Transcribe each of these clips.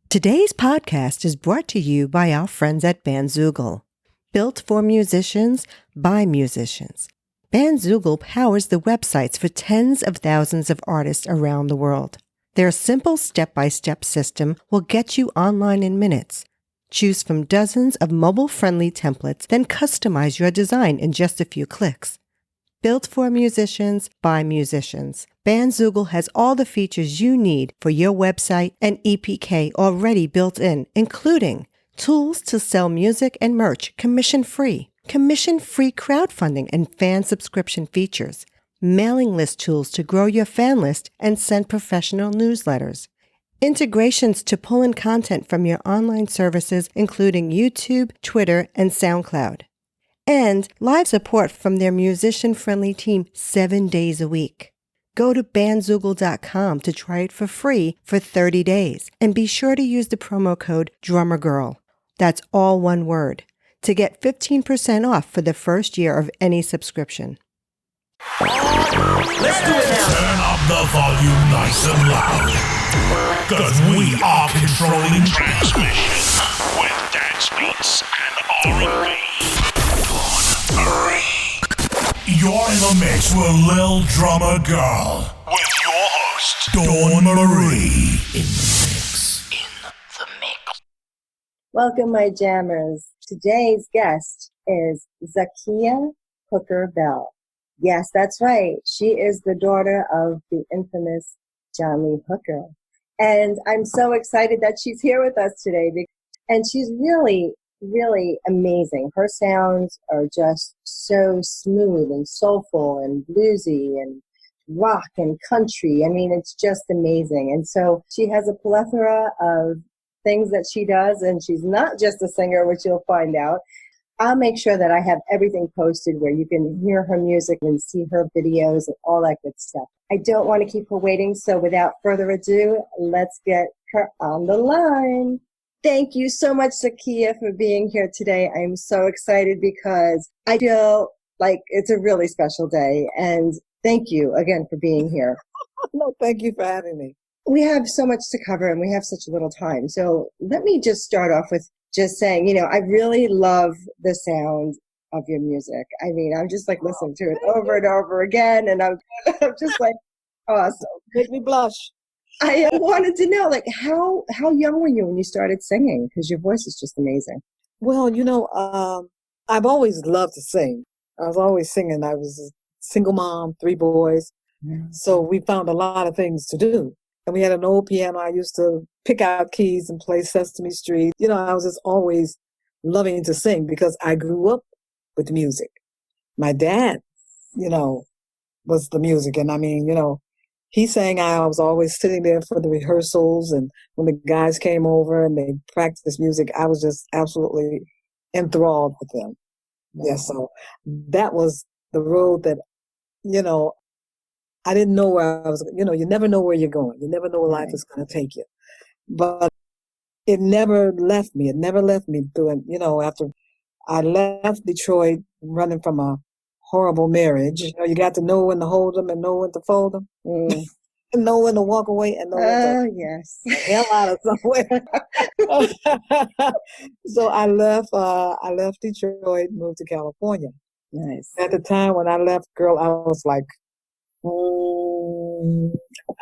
Today's podcast is brought to you by our friends at Bandzoogle. Built for musicians, by musicians. Bandzoogle powers the websites for tens of thousands of artists around the world. Their simple step-by-step system will get you online in minutes. Choose from dozens of mobile-friendly templates, then customize your design in just a few clicks. Built for musicians, by musicians. Bandzoogle has all the features you need for your website and EPK already built in, including tools to sell music and merch commission-free crowdfunding and fan subscription features, mailing list tools to grow your fan list and send professional newsletters, integrations to pull in content from your online services, including YouTube, Twitter, and SoundCloud, and live support from their musician-friendly team 7 days a week. Go to bandzoogle.com to try it for free for 30 days, and be sure to use the promo code DrummerGirl. That's all one word, to get 15% off for the first year of any subscription. Let's do it now. Turn up the volume nice and loud, because we are controlling transmission with dance beats and R&B. You're in the mix with Lil Drummer Girl with your host, Dawn Marie. In the mix. Welcome, my jammers. Today's guest is Zakiya Hooker Bell. Yes, that's right. She is the daughter of the infamous John Lee Hooker. And I'm so excited that she's here with us today. And she's really amazing. Her sounds are just so smooth and soulful and bluesy and rock and country. I mean, it's just amazing. And so she has a plethora of things that she does, and she's not just a singer, which you'll find out. I'll make sure that I have everything posted where you can hear her music and see her videos and all that good stuff. I don't want to keep her waiting, so without further ado, let's get her on the line. Thank you so much, Zakiya, for being here today. I'm so excited because I feel like it's a really special day. And thank you again for being here. No, thank you for having me. We have so much to cover and we have such a little time. So let me just start off with just saying, I really love the sound of your music. I mean, I'm just like listening to it over and over again. And I'm just like, awesome. Make me blush. I wanted to know, like, how young were you when you started singing? Because your voice is just amazing. Well, I've always loved to sing. I was always singing. I was a single mom, 3 boys. So we found a lot of things to do. And we had an old piano. I used to pick out keys and play Sesame Street. I was just always loving to sing because I grew up with music. My dad, was the music. And I mean, he sang. I was always sitting there for the rehearsals, and when the guys came over and they practiced music, I was just absolutely enthralled with them. Yeah, so that was the road that, I didn't know where I was. You never know where you're going. You never know where life is going to take you. But it never left me. It never left me through it. After I left Detroit, running from a horrible marriage. You got to know when to hold them and know when to fold them. And know when to walk away and know when to hell out of somewhere. So I left Detroit, moved to California. Nice. At the time when I left, girl, I was like, I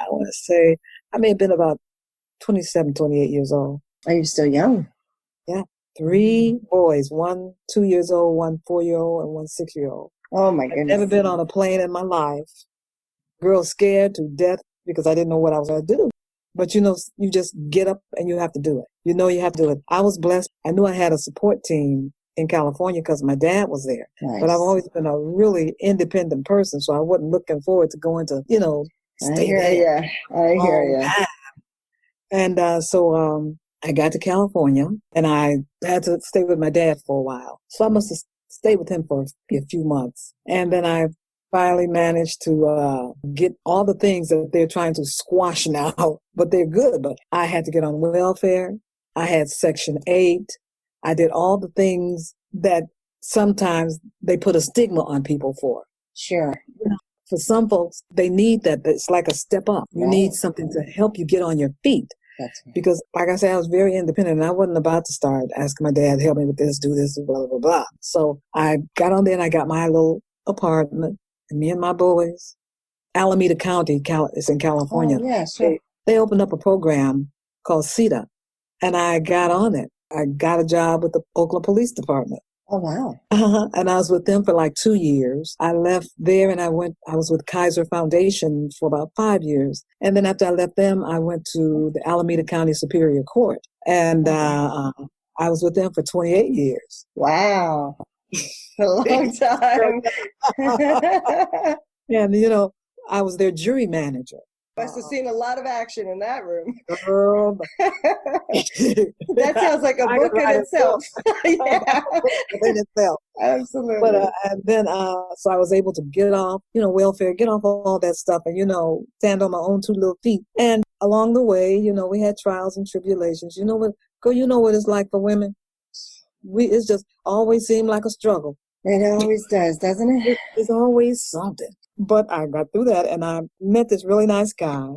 want to say, I may have been about 27, 28 years old. Are you still young? Yeah. 3 boys, 1 2 years old, 1 4-year-old, and 1 6-year-old. Oh my goodness. I've never been on a plane in my life. Girl, scared to death because I didn't know what I was going to do. But you just get up and you have to do it. You have to do it. I was blessed. I knew I had a support team in California because my dad was there. Nice. But I've always been a really independent person, so I wasn't looking forward to going to, stay there. I hear you. And so I got to California, and I had to stay with my dad for a while. So I must have stayed with him for a few months. And then I finally managed to get all the things that they're trying to squash now, but they're good. But I had to get on welfare. I had Section 8. I did all the things that sometimes they put a stigma on people for. Sure. For some folks, they need that. It's like a step up. You need something to help you get on your feet. That's right. Because, like I said, I was very independent, and I wasn't about to start asking my dad to help me with this, do this, blah, blah, blah. So I got on there, and I got my little apartment, and me and my boys. Alameda County, it's in California. Oh, yeah, sure. They opened up a program called CETA, and I got on it. I got a job with the Oakland Police Department. Oh, wow. And I was with them for like 2 years. I left there and I was with Kaiser Foundation for about 5 years. And then after I left them, I went to the Alameda County Superior Court. And I was with them for 28 years. Wow. A long time. And, you know, I was their jury manager. Must have seen a lot of action in that room. Girl. That sounds like a book in itself. Yeah. In itself. Absolutely. But and then so I was able to get off, you know, welfare, get off all that stuff, and, you know, stand on my own 2 little feet. And along the way, you know, we had trials and tribulations. You know what, girl, you know what it's like for women? It's just always seemed like a struggle. It always does, doesn't it? It's always something. But I got through that, and I met this really nice guy,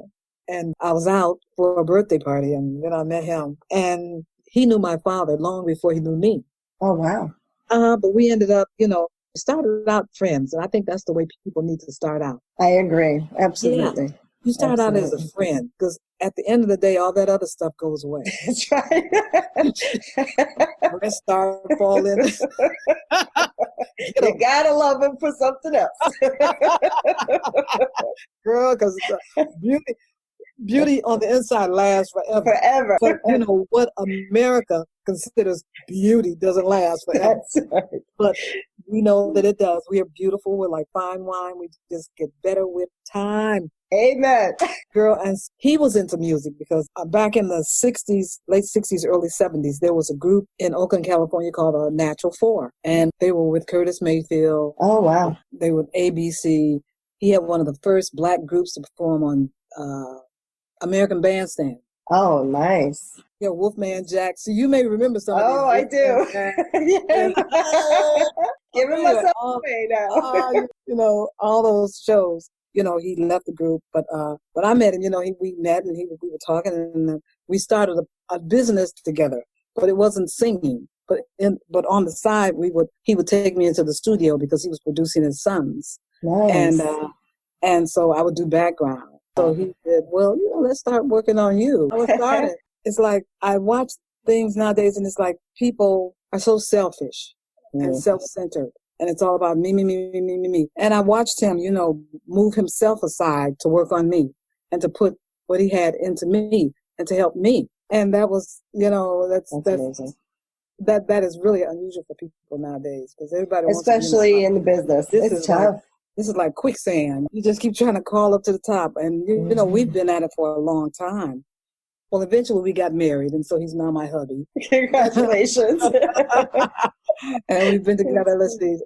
and I was out for a birthday party, and then I met him, and he knew my father long before he knew me. Oh, wow. But we ended up, you know, started out friends, and I think that's the way people need to start out. I agree. Absolutely. Yeah. You start out as a friend, because at the end of the day, all that other stuff goes away. That's right. Rest start falling. You gotta love him for something else. Girl, because beauty on the inside lasts forever. Forever. But you know what America considers beauty doesn't last forever. That's right. But we know that it does. We are beautiful. We're like fine wine. We just get better with time. Amen. Girl, and he was into music because back in the 60s, late 60s, early 70s, there was a group in Oakland, California called Natural Four. And they were with Curtis Mayfield. Oh, wow. They were ABC. He had one of the first black groups to perform on American Bandstand. Oh, nice. Yeah, Wolfman Jack. So you may remember some of these. Oh, I do. Yes. Giving myself away now. You know, all those shows. You know, he left the group, but I met him. You know, we met and we were talking, and we started a business together. But it wasn't singing. But on the side, he would take me into the studio because he was producing his sons. Nice. And so I would do background. So he said, "Well, you know, let's start working on you." I was started. It's like I watch things nowadays, and it's like people are so selfish and self-centered. And it's all about me, me, me, me, me, me, me. And I watched him, you know, move himself aside to work on me and to put what he had into me and to help me. And that was, you know, that's amazing. That is really unusual for people nowadays because everybody wants to especially in the business. It's tough. This is like quicksand. You just keep trying to crawl up to the top. And, you know, we've been at it for a long time. Well, eventually we got married, and so he's now my hubby. Congratulations. And we've been together, let's see,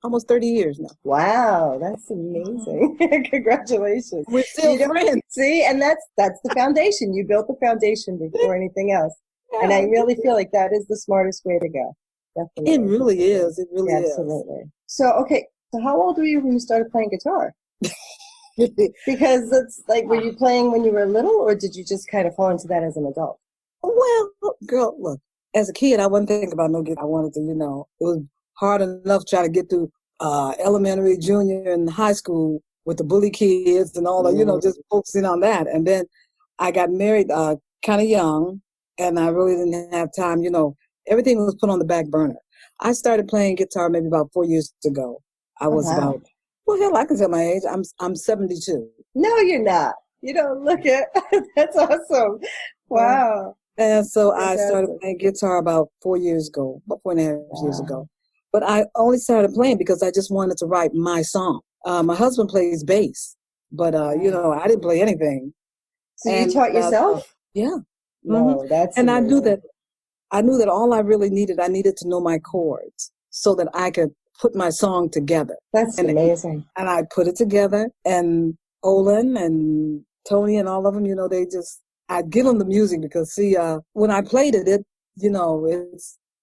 almost 30 years now. Wow, that's amazing. Congratulations. We're still friends. See, and that's the foundation. You built the foundation before anything else. Yeah, and I really feel like that is the smartest way to go. Definitely. It really is. It really is. Absolutely. So, okay, so how old were you when you started playing guitar? Because it's like, were you playing when you were little, or did you just kind of fall into that as an adult? Well, girl, look, as a kid, I wasn't thinking about no guitar. I wanted to, you know, it was hard enough trying to get through elementary, junior, and high school with the bully kids and all that, you know, just focusing on that. And then I got married kind of young, and I really didn't have time, you know, everything was put on the back burner. I started playing guitar maybe about 4 years ago. I was about, well, hell, I can tell my age. I'm 72. No, you're not. You don't look it. That's awesome. Wow. And so I started playing guitar about 4 years ago, about 4.5 years ago. But I only started playing because I just wanted to write my song. My husband plays bass, but, you know, I didn't play anything. So you taught yourself? Yeah. No, that's and amazing. I knew that all I really needed, I needed to know my chords so that I could put my song together. That's amazing. And I put it together, and Olin and Tony and all of them, you know, I'd give them the music because, see, when I played it, you know,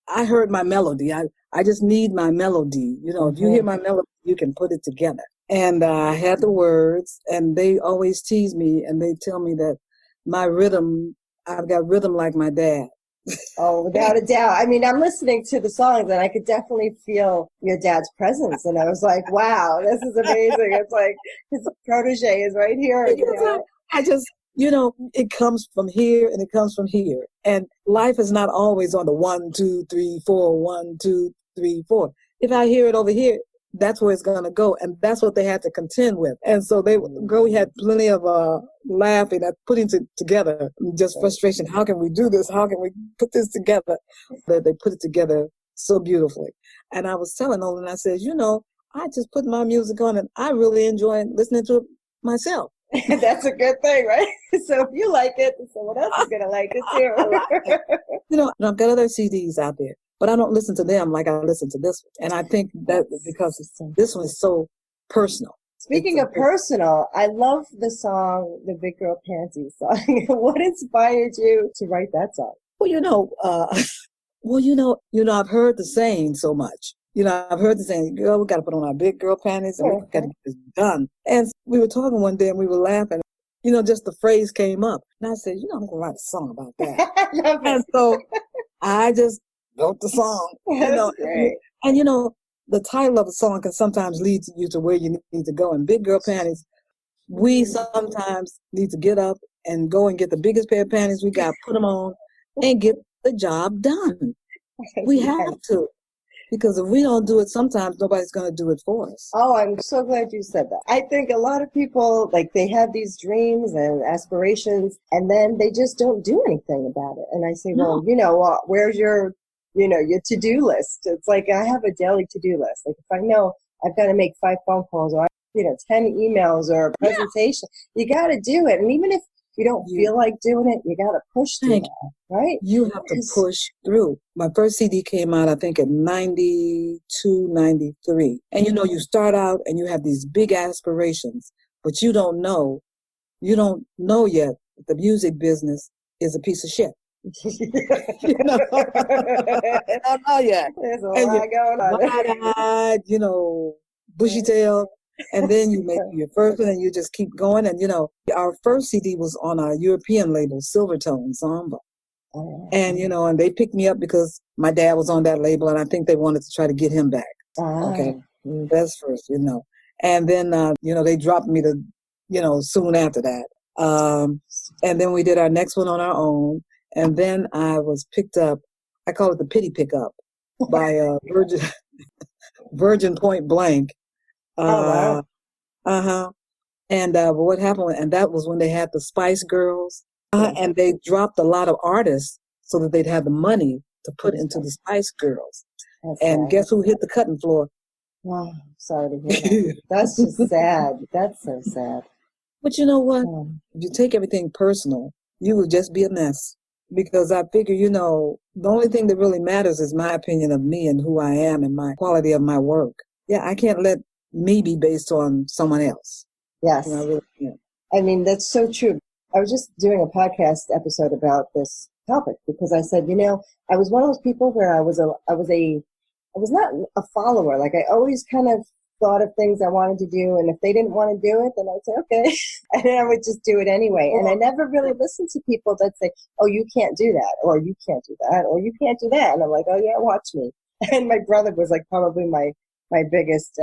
I heard my melody. I just need my melody. You know, if you hear my melody, you can put it together. And I had the words, and they always tease me, and they tell me that my rhythm I've got rhythm like my dad. Oh, without a doubt. I mean, I'm listening to the songs and I could definitely feel your dad's presence. And I was like, wow, this is amazing. It's like his protege is right here. You know? I just, it comes from here and it comes from here. And life is not always on the 1, 2, 3, 4, 1, 2, 3, 4. If I hear it over here, that's where it's going to go. And that's what they had to contend with. And so we had plenty of laughing at putting together, just frustration. How can we do this? How can we put this together? They put it together so beautifully. And I was telling Olin, I said, I just put my music on and I really enjoy listening to it myself. That's a good thing, right? So if you like it, someone else is going to like it too. I've got other CDs out there, but I don't listen to them like I listen to this one. And I think that because this one is so personal. Speaking of personal, I love the song, the Big Girl Panties song. What inspired you to write that song? Well, I've heard the saying so much. I've heard the saying, girl, we got to put on our big girl panties and we got to get this done. And we were talking one day and we were laughing. Just the phrase came up. And I said, I'm going to write a song about that. And so I just wrote the song. Great. And, the title of the song can sometimes lead you to where you need to go. And Big Girl Panties, we sometimes need to get up and go and get the biggest pair of panties we got, put them on, and get the job done. We have to. Because if we don't do it, sometimes nobody's going to do it for us. Oh, I'm so glad you said that. I think a lot of people, they have these dreams and aspirations, and then they just don't do anything about it. And I say, well, where's your to-do list? It's like I have a daily to-do list. Like if I know I've got to make 5 phone calls or 10 emails or a presentation, you got to do it. And even if you don't feel like doing it, you got to push through that, right? You have to push through. My first CD came out, I think, in 92, 93. And, you start out and you have these big aspirations, but you don't know yet that the music business is a piece of shit. I don't know yet. There's a lot going on. Wide-eyed, bushy tail. And then you make your first one and you just keep going. And, our first CD was on a European label, Silvertone Ensemble. Oh. And, and they picked me up because my dad was on that label and I think they wanted to try to get him back. Okay. That's first, And then, they dropped me soon after that. And then we did our next one on our own. And then I was picked up, I call it the pity pickup, by Virgin Pointblank. Wow. And what happened, and that was when they had the Spice Girls, and they dropped a lot of artists so that they'd have the money to put into the Spice Girls. And guess who hit the cutting floor? Wow, sorry to hear that. That's just sad. That's so sad. But you know what? If you take everything personal, you will just be a mess. Because I figure, the only thing that really matters is my opinion of me and who I am and my quality of my work. Yeah, I can't let me be based on someone else. Yes. I really can't. I mean, that's so true. I was just doing a podcast episode about this topic because I said, I was one of those people where I was not a follower. Like I always kind of thought of things I wanted to do, and if they didn't want to do it, then I'd say, okay. And then I would just do it anyway. And I never really listened to people that say, oh, you can't do that, or you can't do that, or you can't do that. And I'm like, oh yeah, watch me. And my brother was like probably my biggest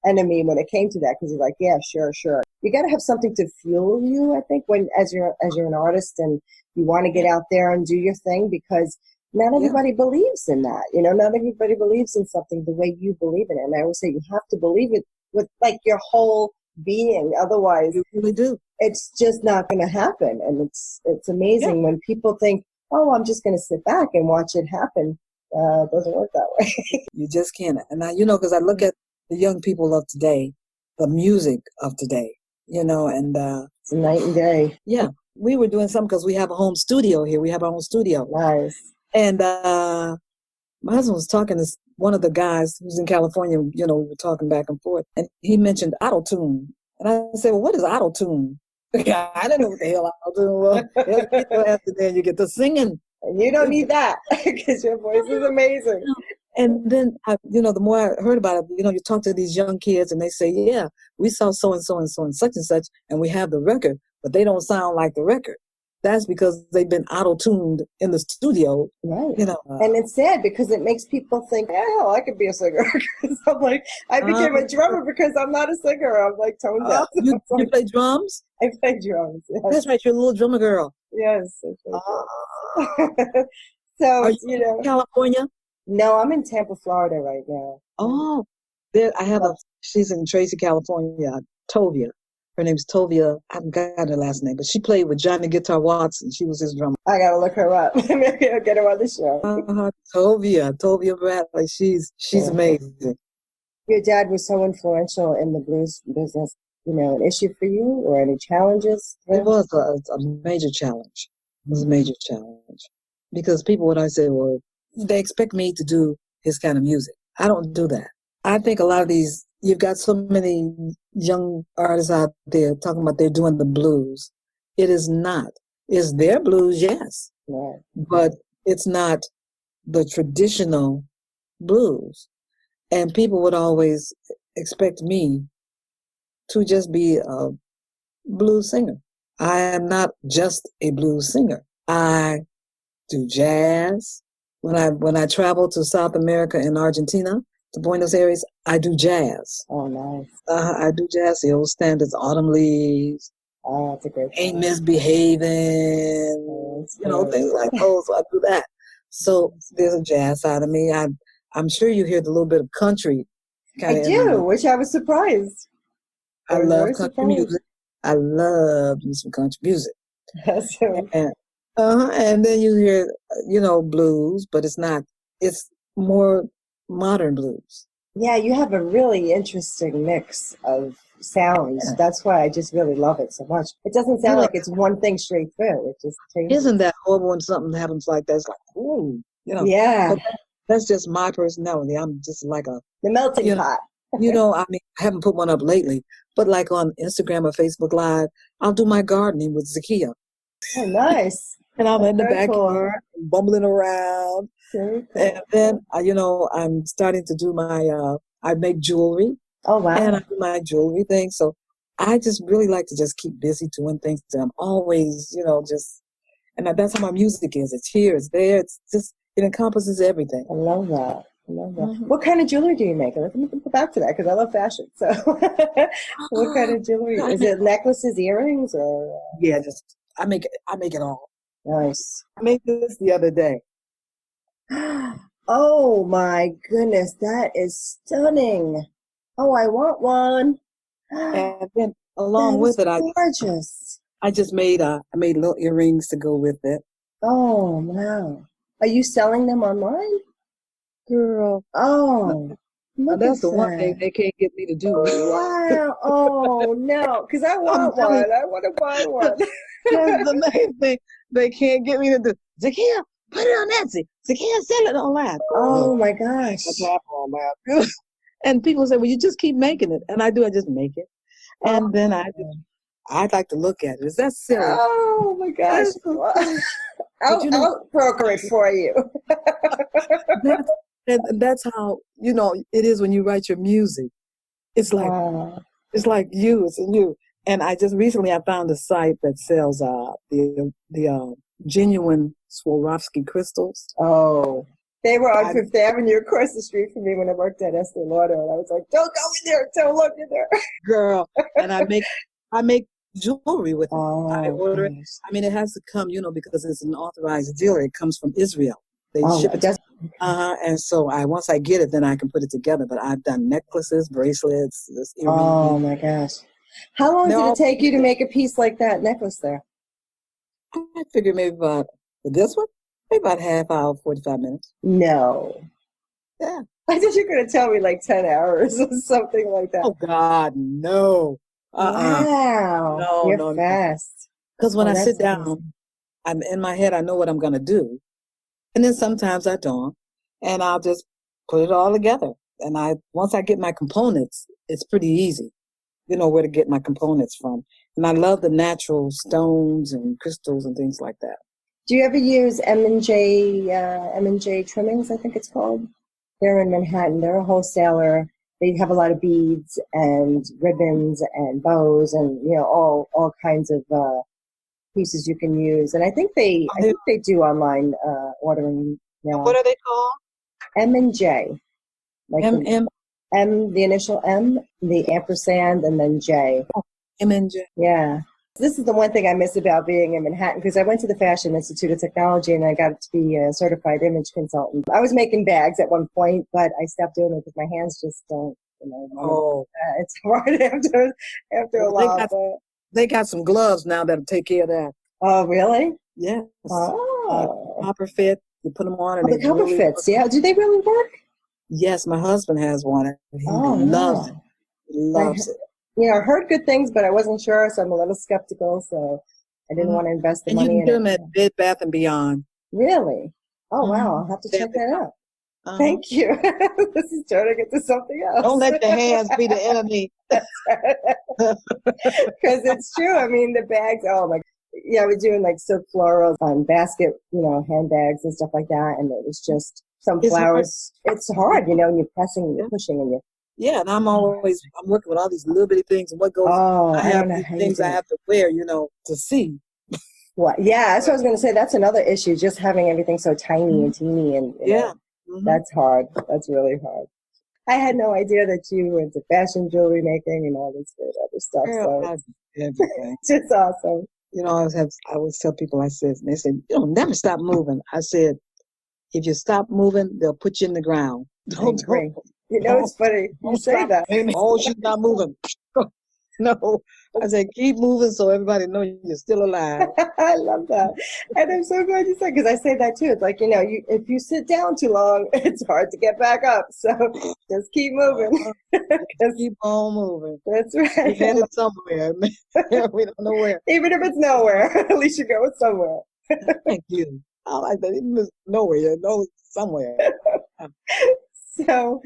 enemy when it came to that, because he's like, yeah, sure. You got to have something to fuel you, I think, when as you're an artist and you want to get out there and do your thing, because not everybody believes in that. Not everybody believes in something the way you believe in it. And I always say you have to believe it with like your whole being. Otherwise, you really do. It's just not going to happen. And it's amazing when people think, oh, I'm just going to sit back and watch it happen. It doesn't work that way. You just can't. And I, because I look at the young people of today, the music of today, and it's a night and day. Yeah. We were doing something because we have a home studio here. We have our own studio. Nice. And my husband was talking to one of the guys who's in California, we were talking back and forth, and he mentioned auto-tune. And I said, well, what is auto-tune? I didn't know what the hell auto-tune was. After that, you get to singing. And you don't need that because your voice is amazing. And then, the more I heard about it, you talk to these young kids and they say, yeah, we saw so-and-so and so and such and such, and we have the record, but they don't sound like the record. that's because they've been auto-tuned in the studio. Right. You know, And it's sad because it makes people think, yeah, hell, I could be a singer. 'Cause I'm like, I became a drummer because I'm not a singer. I'm like tone deaf. you play drums? I play drums. Yes. That's right. You're a little drummer girl. Yes. I play drums. So, Are you in California? No, I'm in Tampa, Florida right now. Oh, there I have she's in Tracy, California, Tovia. Her name's Tovia. I haven't got her last name, but she played with Johnny Guitar Watson. She was his drummer. I gotta look her up. Maybe I'll get her on the show. Tovia Bradley. She's amazing. Your dad was so influential in the blues business. An issue for you or any challenges? It was a major challenge. It was a major challenge because people, what I say, well, they expect me to do his kind of music. I don't do that. I think a lot of these, you've got so many young artists out there talking about they're doing the blues. It is not. It's their blues, yes, Right. but it's not the traditional blues. And people would always expect me to just be a blues singer. I am not just a blues singer. I do jazz. When I travel to South America and Argentina, to Buenos Aires, I do jazz. Oh, nice. I do jazz, the old standards, Autumn Leaves, Oh, that's a great Ain't song. Misbehaving, Oh, things like those. So I do that. So there's a jazz side of me. I'm sure you hear the little bit of country. I do, which I was surprised. I love country music. I love some country music. And then you hear, blues, but it's not. It's more modern blues. Yeah, you have a really interesting mix of sounds. Yeah. That's why I just really love it so much. It doesn't sound like it's one thing straight through. It just changes. Isn't that horrible when something happens like that? It's like, ooh, Yeah. But that's just my personality. I'm just like the melting pot. I haven't put one up lately, but like on Instagram or Facebook Live, I'll do my gardening with Zakiya. Oh, nice. And I'm in the backyard, bumbling around. Cool. And then, I'm starting to do I make jewelry. Oh, wow. And I do my jewelry thing. So I just really like to just keep busy doing things. I'm always, and that's how my music is. It's here, it's there. It's just, it encompasses everything. I love that. Mm-hmm. What kind of jewelry do you make? Let me go back to that because I love fashion. So what kind of jewelry? Is it necklaces, earrings, or? Yeah, I make it all. Nice. I made this the other day. Oh my goodness, that is stunning. Oh, I want one. And then along with it, gorgeous. I just made little earrings to go with it. Oh wow. Are you selling them online? Girl. Oh. That's the one thing they can't get me to do. Wow. Oh no. Because I want one. I want to buy one. That's the main thing. They can't get me to do. Zakiya, put it on Etsy. Zakiya, sell it online. Oh my gosh. And people say, well, you just keep making it. And I do. I just make it. And then I'd like to look at it. Is that silly? Oh my gosh. I'll broker it for you. That's how, it is when you write your music. It's like, it's like you, it's you. And I found a site that sells the genuine Swarovski crystals. Oh, they were on Fifth Avenue across the street from me when I worked at Estee Lauder. And I was like, don't go in there, don't look in there. Girl, and I make jewelry with it. Oh, I order it. I mean, it has to come, because it's an authorized dealer. It comes from Israel. They ship it. And so once I get it, then I can put it together. But I've done necklaces, bracelets, this earring. Oh my gosh. How long did it take you to make a piece like that necklace there? I figure maybe about this one, maybe about half hour, 45 minutes. No. Yeah. I thought you were going to tell me like 10 hours or something like that. Oh God, no. Wow. No, You're fast. Because when I sit down, I'm in my head, I know what I'm going to do. And then sometimes I don't. And I'll just put it all together. And once I get my components, it's pretty easy. Where to get my components from. And I love the natural stones and crystals and things like that. Do you ever use M&J Trimmings, I think it's called? They're in Manhattan. They're a wholesaler. They have a lot of beads and ribbons and bows and, all kinds of pieces you can use. And I think they do online ordering now. What are they called? M and J. Like M, the initial M, the ampersand, and then J. Oh, M and J. Yeah. This is the one thing I miss about being in Manhattan, because I went to the Fashion Institute of Technology and I got to be a certified image consultant. I was making bags at one point, but I stopped doing it because my hands just don't, it's hard after a while. They got some gloves now that'll take care of that. Oh, really? Yes. Oh. Copper fit. You put them on. And the copper really fits, yeah. Do they really work? Yes, my husband has one. And he loves it. Loves it. I heard good things, but I wasn't sure, so I'm a little skeptical. So I didn't want to invest the money in it. And you can do them at Bed Bath & Beyond. Really? Oh, wow. I'll have to check that out. Thank you. This is turning into something else. Don't let your hands be the enemy. Because it's true. I mean, the bags, I was doing like silk florals on basket, handbags and stuff like that. And it was just some flowers. It's hard, and you're pressing and you're pushing and you're. Yeah, and I'm working with all these little bitty things, and what goes. I have these things I have to wear, to see. What? Yeah, that's what I was going to say. That's another issue, just having everything so tiny and teeny, and that's hard. That's really hard. I had no idea that you were into fashion jewelry making and all this good other stuff. Girl, everything. It's just awesome. I always tell people, I said, and they said, never stop moving. I said, if you stop moving, they'll put you in the ground. Don't. It's funny. You say that. Oh, she's not moving. No. I said, keep moving so everybody knows you're still alive. I love that. And I'm so glad you said, because I say that too. It's like, if you sit down too long, it's hard to get back up. So just keep moving. Just keep on moving. That's right. We're headed somewhere. We don't know where. Even if it's nowhere, at least you're going somewhere. Thank you. I like that. Even if it's nowhere, you know somewhere. So,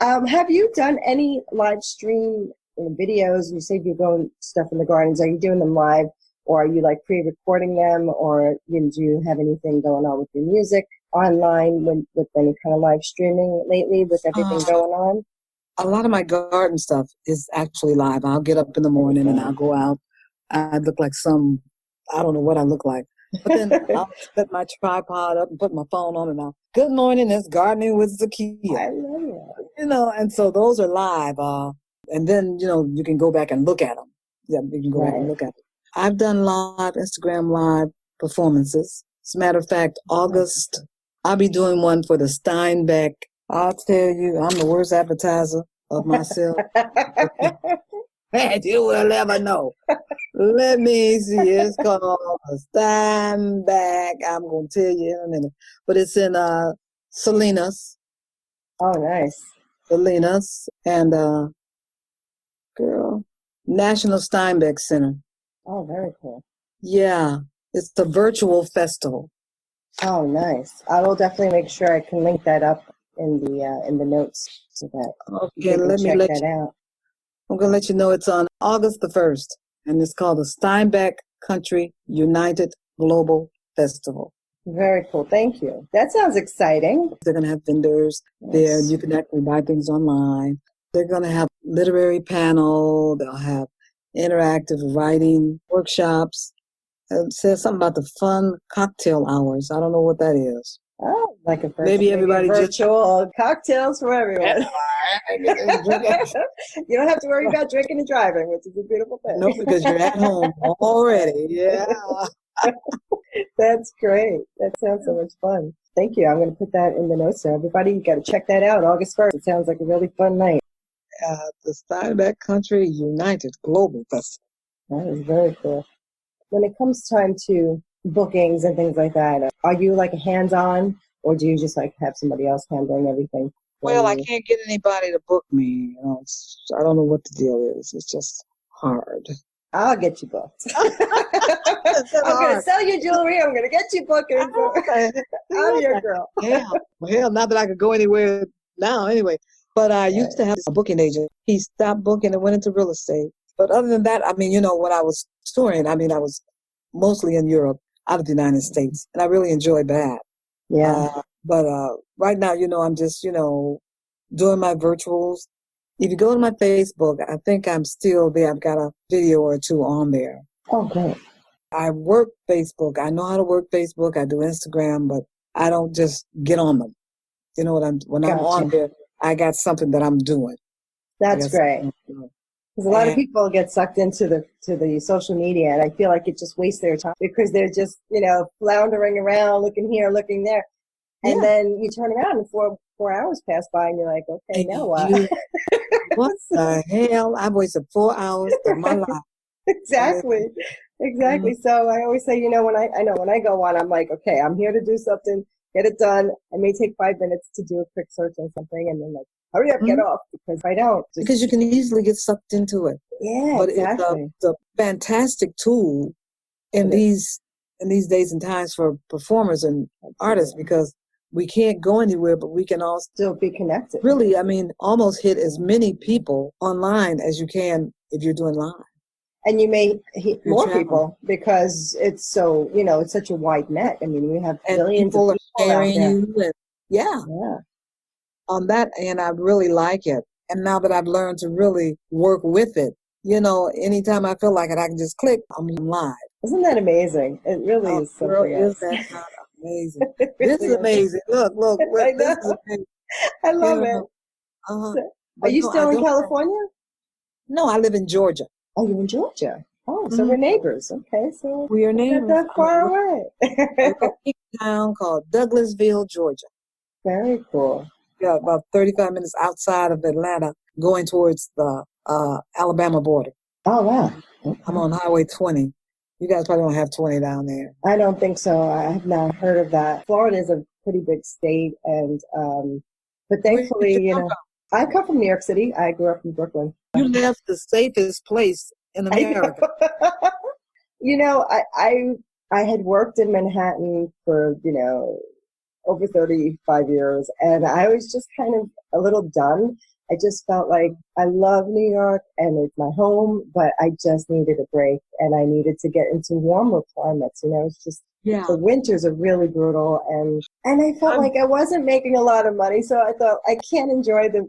have you done any live stream videos? You said you're going stuff in the gardens. Are you doing them live, or are you like pre-recording them, or do you have anything going on with your music online with any kind of live streaming lately with everything going on? A lot of my garden stuff is actually live. I'll get up in the morning and I'll go out. I look like I don't know what I look like. But then I'll set my tripod up and put my phone on and I'll, good morning, it's Gardening with Zakiya. I love it. And so those are live. And then, you can go back and look at them. Yeah, you can go back and look at them. I've done Instagram live performances. As a matter of fact, August, I'll be doing one for the Steinbeck. I'll tell you, I'm the worst advertiser of myself. And you will never know. Let me see. It's called Steinbeck. I'm going to tell you in a minute. But it's in Salinas. Oh, nice. Salinas. And, National Steinbeck Center. Oh, very cool. Yeah. It's the virtual festival. Oh, nice. I will definitely make sure I can link that up in the notes so that you can check that out. I'm going to let you know it's on August the 1st, and it's called the Steinbeck Country United Global Festival. Very cool. Thank you. That sounds exciting. They're going to have vendors there. You can actually buy things online. They're going to have literary panel. They'll have interactive writing workshops. It says something about the fun cocktail hours. I don't know what that is. Oh, like maybe everybody virtual cocktails for everyone. You don't have to worry about drinking and driving, which is a beautiful thing. No, because you're at home already. Yeah. That's great. That sounds so much fun. Thank you. I'm going to put that in the notes there. Everybody, you got to check that out. August 1st. It sounds like a really fun night. The Steinbeck Country United Global Festival. That is very cool. When it comes time to bookings and things like that, are you like hands-on, or do you just like have somebody else handling everything? Well, I can't get anybody to book me. I don't know what the deal is. It's just hard. I'll get you booked. I'm going to sell you jewelry. I'm going to get you bookings. Okay. I'm your girl. Yeah. Well, not that I could go anywhere now anyway. But I used to have a booking agent. He stopped booking and went into real estate. But other than that, when I was touring, I was mostly in Europe, out of the United States. And I really enjoyed that. Yeah. But right now, I'm just, doing my virtuals. If you go to my Facebook, I think I'm still there. I've got a video or two on there. Oh, great. I work Facebook. I know how to work Facebook. I do Instagram, but I don't just get on them. You know when I'm on there, I got something that I'm doing. That's great. Because a lot of people get sucked into the social media, and I feel like it just wastes their time because they're just, floundering around, looking here, looking there. And then you turn around and four hours pass by and you're like, okay, now what? What the hell? I wasted 4 hours of my life. Exactly. So I always say, when I go on, I'm like, okay, I'm here to do something, get it done. I may take 5 minutes to do a quick search on something and then like, hurry up, get off, because if I don't. Because you can easily get sucked into it. Yeah, but exactly. It's a fantastic tool in these days and times for performers and artists, because we can't go anywhere, but we can all still be connected. Really, almost hit as many people online as you can if you're doing live. And you may hit more people because it's so, it's such a wide net. I mean, we have billions of people sharing out there. Yeah. On that end, I really like it. And now that I've learned to really work with it, anytime I feel like it, I can just click, I'm live. Isn't that amazing? It really is something else. Is that not amazing? This is amazing. Look, this is amazing. I love it. Uh-huh. Are you still in California? No, I live in Georgia. Oh, you're in Georgia? Oh, so we're neighbors. Okay, so we are neighbors. Not that far away. A town called Douglasville, Georgia. Very cool. Yeah, about 35 minutes outside of Atlanta, going towards the Alabama border. Oh, wow. Okay. I'm on Highway 20. You guys probably don't have 20 down there. I don't think so. I have not heard of that. Florida is a pretty big state, and but thankfully, I come from New York City. I grew up in Brooklyn. You left the safest place in America. I had worked in Manhattan for, over 35 years, and I was just kind of a little done. I just felt like I love New York and it's my home, but I just needed a break and I needed to get into warmer climates. It's just the winters are really brutal, and I felt like I wasn't making a lot of money, so I thought I can't enjoy the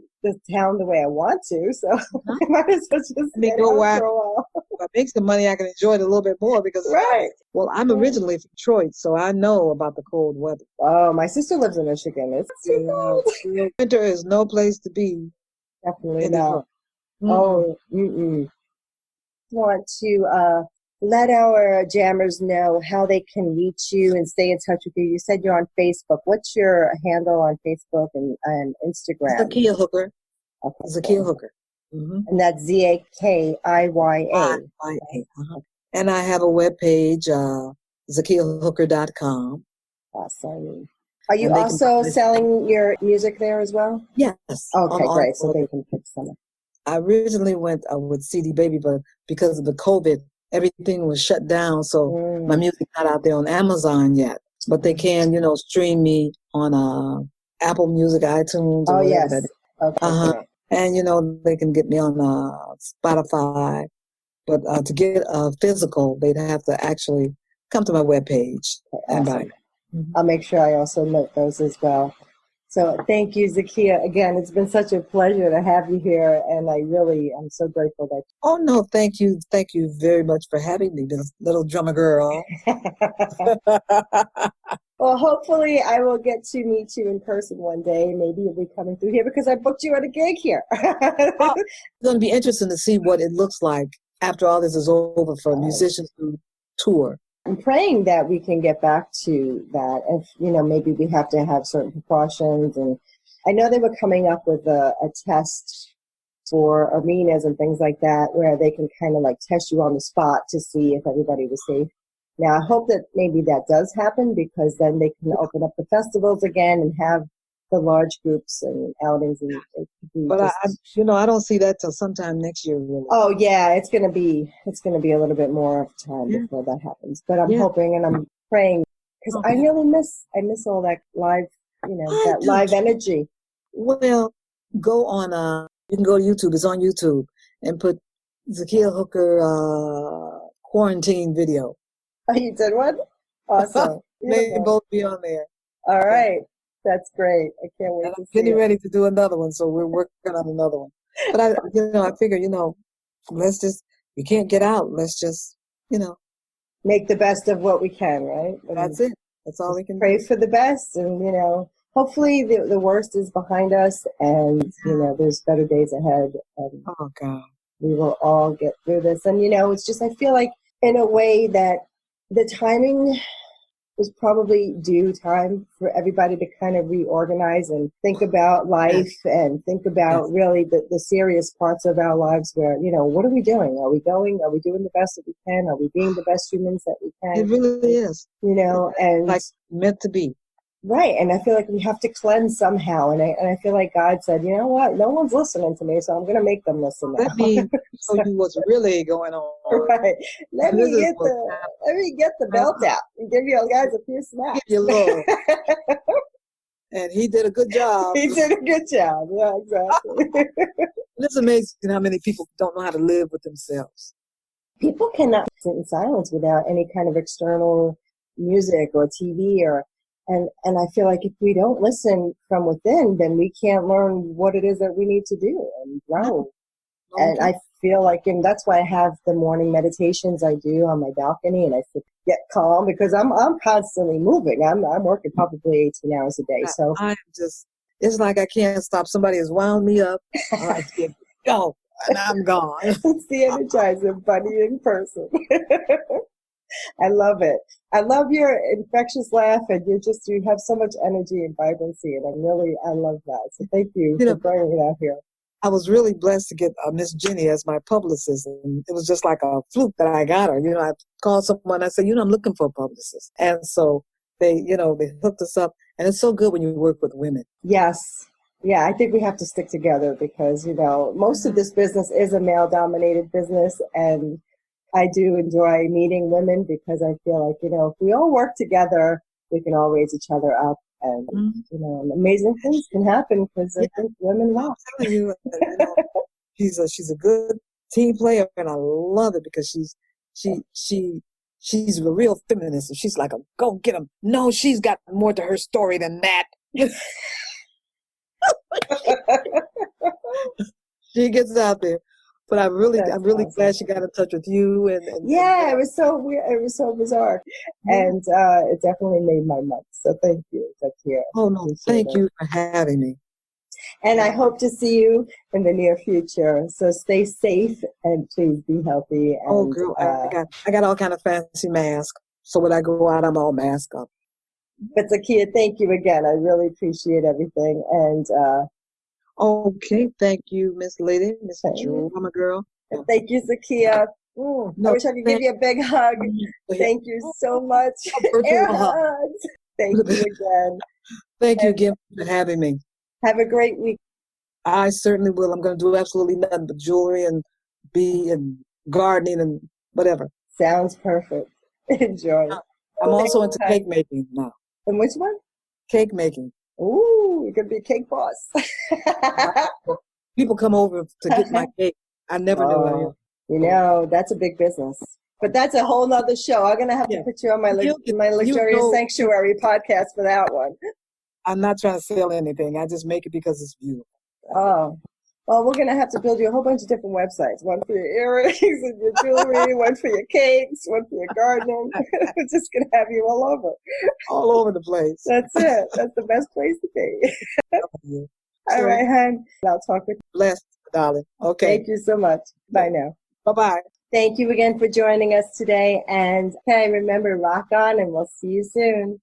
town the way I want to, so I might as well just get out for a while. If I make some money, I can enjoy it a little bit more because well, I'm originally from Detroit, so I know about the cold weather. Oh, my sister lives in Michigan. It's too cold. Winter is no place to be. Definitely not. Oh, want to let our jammers know how they can reach you and stay in touch with you. You said you're on Facebook. What's your handle on Facebook and Instagram? Zakiya Hooker. Okay. Zakiya Hooker. Mm-hmm. And that's Zakiya. And I have a webpage, ZakiyaHooker.com. Awesome. Are you also selling your music there as well? Yes. Okay, great. So they can pick some up. I originally went with CD Baby, but because of the COVID, everything was shut down. So my music's not out there on Amazon yet. But they can, stream me on Apple Music, iTunes. Oh, yes. Okay. And, they can get me on Spotify. But to get a physical, they'd have to actually come to my webpage and buy it. I'll make sure I also note those as well. So thank you, Zakiya. Again, it's been such a pleasure to have you here, and I'm so grateful that. Oh no, thank you very much for having me, this little drummer girl. Well, hopefully I will get to meet you in person one day. Maybe you'll be coming through here because I booked you at a gig here. It's going to be interesting to see what it looks like after all this is over for musicians who tour. I'm praying that we can get back to that. If, maybe we have to have certain precautions. And I know they were coming up with a test for arenas and things like that, where they can kind of like test you on the spot to see if everybody was safe. Now, I hope that maybe that does happen, because then they can open up the festivals again and have the large groups and outings. But I don't see that till sometime next year. Really. Oh yeah, it's gonna be a little bit more of time before that happens. But I'm hoping and I'm praying, because I really miss all that live, that live energy. Well, go on. You can go to YouTube. It's on YouTube, and put Zakiya Hooker quarantine video. Oh, you did one? Awesome. They both be on there. All right. That's great. I can't wait to see getting ready to do another one, so we're working on another one. But I figure, let's just, we can't get out. Let's just, make the best of what we can, right? And That's it. That's all we can pray do. for the best, and hopefully the worst is behind us, and there's better days ahead, and Oh God. we will all get through this. And it's just, I feel like in a way that the timing was probably due time for everybody to kind of reorganize and think about life and think about really the serious parts of our lives where, what are we doing? Are we doing the best that we can? Are we being the best humans that we can? It really is. And like meant to be. Right. And I feel like we have to cleanse somehow. And I feel like God said, you know what? No one's listening to me, so I'm going to make them listen now. Let me show you what's really going on. Right. Let me get the belt out and give you guys a few snaps. Give you love. And he did a good job. He did a good job. Yeah, exactly. It's amazing how many people don't know how to live with themselves. People cannot sit in silence without any kind of external music or TV and I feel like if we don't listen from within, then we can't learn what it is that we need to do and grow. And I feel like, and that's why I have the morning meditations I do on my balcony, and I get calm because I'm constantly moving. I'm working probably 18 hours a day. So it's like I can't stop. Somebody has wound me up. I can't go, and I'm gone. It's the Energizer Bunny in person. I love it. I love your infectious laugh, and you have so much energy and vibrancy, and I love that. So thank you for bringing it out here. I was really blessed to get Miss Jenny as my publicist, and it was just like a fluke that I got her. I called someone, I said, I'm looking for a publicist. And so they hooked us up, and it's so good when you work with women. Yes. Yeah, I think we have to stick together because, most of this business is a male-dominated business, and I do enjoy meeting women because I feel like, if we all work together, we can all raise each other up. And, amazing things can happen because I think women love. I'm telling you, she's a good team player, and I love it because she's a real feminist. And she's like, go get them. No, she's got more to her story than that. She gets out there. But I'm really awesome. Glad she got in touch with you. And yeah, it was so weird. It was so bizarre. And it definitely made my month. So thank you, Zakiya. Oh, no, thank you for having me. And I hope to see you in the near future. So stay safe and please be healthy. And, oh, girl, I got all kind of fancy masks. So when I go out, I'm all masked up. But Zakiya, thank you again. I really appreciate everything. And okay, thank you, Miss Lady, Miss Drummer Girl. And thank you, Zakiya. I wish I could give you a big hug. Thank you so much. Air hugs. Thank you again. Thank you again for having me. Have a great week. I certainly will. I'm going to do absolutely nothing but jewelry and bee and gardening and whatever. Sounds perfect. Enjoy. I'm also into cake making now. And which one? Cake making. Ooh, you could be a cake boss. People come over to get my cake. I never knew. That's a big business. But that's a whole nother show. I'm going to have to put you on my Luxurious Sanctuary podcast for that one. I'm not trying to sell anything. I just make it because it's beautiful. Oh. Well, we're going to have to build you a whole bunch of different websites. One for your earrings and your jewelry, one for your cakes, one for your gardening. We're just going to have you all over. All over the place. That's it. That's the best place to be. All right, hon. I'll talk with you. Blessed, darling. Okay. Thank you so much. Bye now. Bye-bye. Thank you again for joining us today. And remember, rock on, and we'll see you soon.